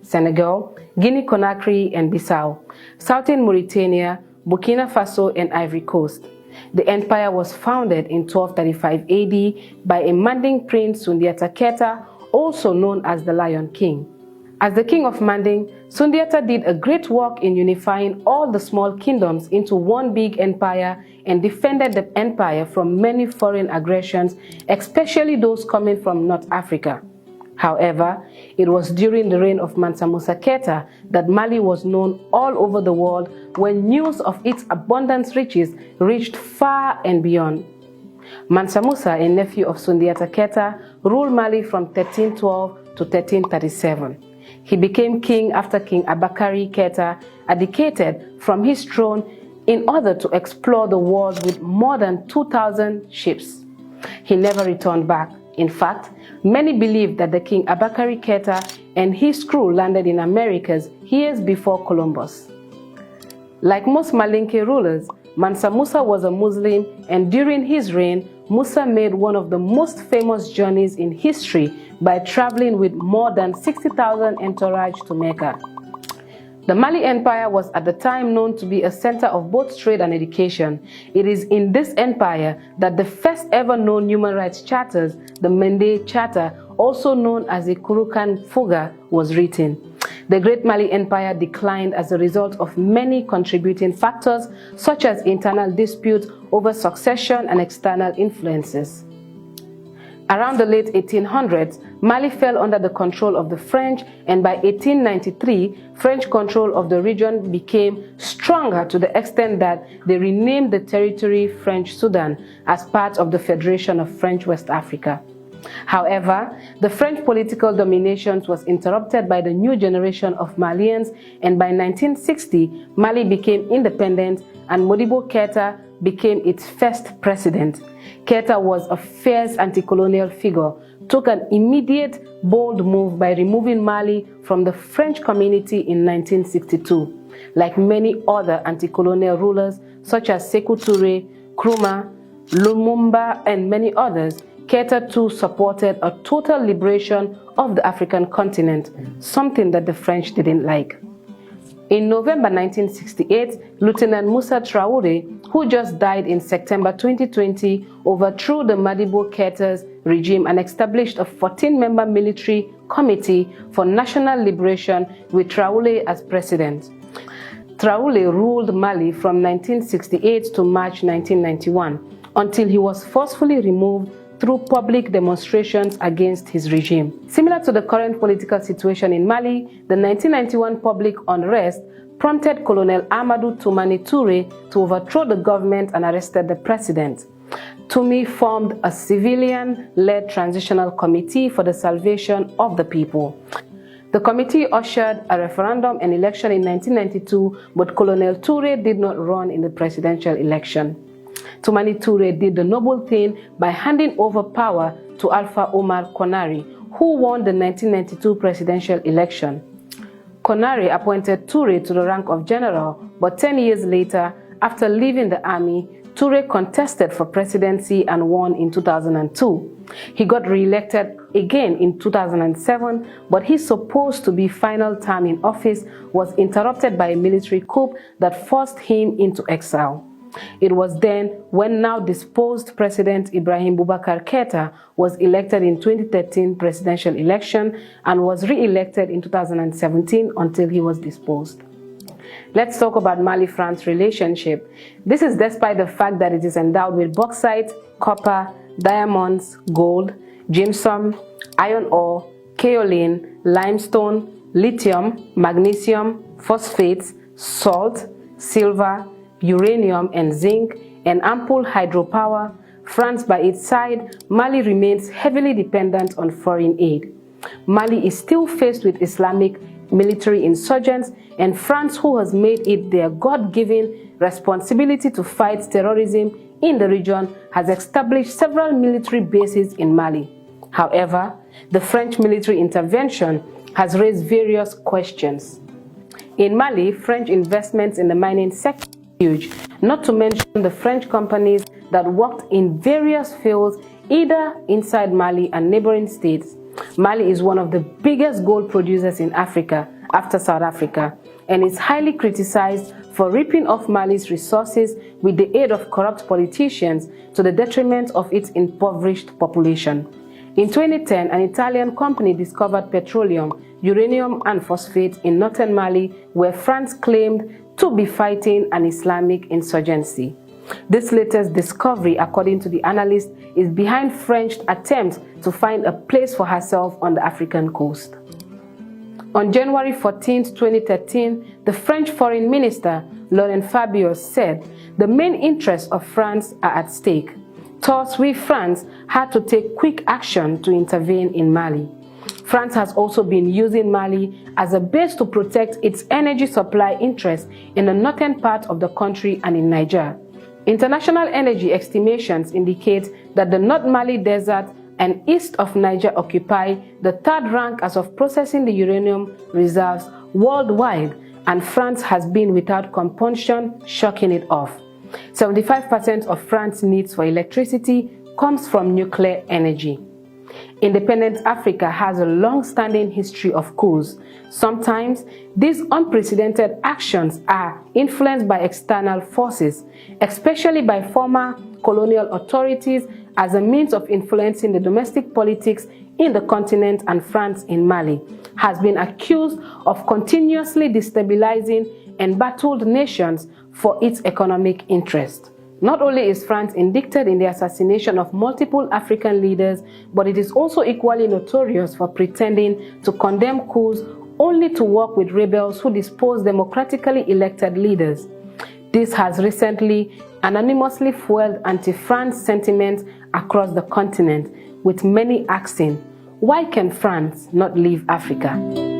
Senegal, Guinea-Conakry and Bissau, southern Mauritania, Burkina Faso and Ivory Coast. The empire was founded in 1235 AD by a Manden prince Sundiata Keita, also known as the Lion King. As the king of Manden, Sundiata did a great work in unifying all the small kingdoms into one big empire and defended the empire from many foreign aggressions, especially those coming from North Africa. However, it was during the reign of Mansa Musa Keita that Mali was known all over the world when news of its abundant riches reached far and beyond. Mansa Musa, a nephew of Sundiata Keita, ruled Mali from 1312 to 1337. He became king after King Abakari Keita abdicated from his throne in order to explore the world with more than 2,000 ships. He never returned back. In fact, many believe that the King Abakari Keita and his crew landed in Americas years before Columbus. Like most Malinke rulers, Mansa Musa was a Muslim, and during his reign, Musa made one of the most famous journeys in history by traveling with more than 60,000 entourage to Mecca. The Mali Empire was at the time known to be a center of both trade and education. It is in this empire that the first ever known human rights charters, the Manden Charter, also known as the Kurukan Fuga, was written. The Great Mali Empire declined as a result of many contributing factors, such as internal disputes over succession and external influences. Around the late 1800s, Mali fell under the control of the French, and by 1893, French control of the region became stronger to the extent that they renamed the territory French Sudan as part of the Federation of French West Africa. However, the French political domination was interrupted by the new generation of Malians, and by 1960, Mali became independent and Modibo Keita became its first president. Keita was a fierce anti-colonial figure, took an immediate, bold move by removing Mali from the French community in 1962. Like many other anti-colonial rulers such as Sekou Touré, Nkrumah, Lumumba, and many others, Keita too supported a total liberation of the African continent, something that the French didn't like. In November 1968, Lieutenant Moussa Traoré, who just died in September 2020, overthrew the Modibo Keita's regime and established a 14-member military committee for national liberation with Traoré as president. Traoré ruled Mali from 1968 to March 1991, until he was forcefully removed through public demonstrations against his regime. Similar to the current political situation in Mali, the 1991 public unrest prompted Colonel Amadou Toumani Touré to overthrow the government and arrested the president. Toumi formed a civilian-led transitional committee for the salvation of the people. The committee ushered a referendum and election in 1992, but Colonel Touré did not run in the presidential election. Toumani Touré did the noble thing by handing over power to Alpha Omar Konaré, who won the 1992 presidential election. Konaré appointed Touré to the rank of general, but 10 years later, after leaving the army, Touré contested for presidency and won in 2002. He got re-elected again in 2007, but his supposed to be final term in office was interrupted by a military coup that forced him into exile. It was then when now disposed President Ibrahim Boubacar Keita was elected in 2013 presidential election and was re-elected in 2017 until he was disposed. Let's talk about Mali-France relationship. This is despite the fact that it is endowed with bauxite, copper, diamonds, gold, gypsum, iron ore, kaolin, limestone, lithium, magnesium, phosphates, salt, silver, uranium and zinc, and ample hydropower. France, by its side, Mali remains heavily dependent on foreign aid. Mali is still faced with Islamic military insurgents, and France, who has made it their God-given responsibility to fight terrorism in the region, has established several military bases in Mali. However, the French military intervention has raised various questions. In Mali, French investments in the mining sector huge, not to mention the French companies that worked in various fields either inside Mali and neighboring states. Mali is one of the biggest gold producers in Africa after South Africa, and is highly criticized for ripping off Mali's resources with the aid of corrupt politicians to the detriment of its impoverished population. In 2010, an Italian company discovered petroleum, uranium and phosphate in northern Mali, where France claimed to be fighting an Islamic insurgency. This latest discovery, according to the analyst, is behind French attempts to find a place for herself on the African coast. On January 14, 2013, the French Foreign Minister, Laurent Fabius, said the main interests of France are at stake. Thus, France had to take quick action to intervene in Mali. France has also been using Mali as a base to protect its energy supply interests in the northern part of the country and in Niger. International energy estimations indicate that the North Mali Desert and east of Niger occupy the third rank as of processing the uranium reserves worldwide, and France has been without compunction shocking it off. 75% of France's needs for electricity comes from nuclear energy. Independent Africa has a long-standing history of coups. Sometimes, these unprecedented actions are influenced by external forces, especially by former colonial authorities, as a means of influencing the domestic politics in the continent, and France in Mali has been accused of continuously destabilizing embattled nations for its economic interest. Not only is France indicted in the assassination of multiple African leaders, but it is also equally notorious for pretending to condemn coups only to work with rebels who depose democratically elected leaders. This has recently anonymously fueled anti-France sentiments across the continent, with many asking, why can France not leave Africa?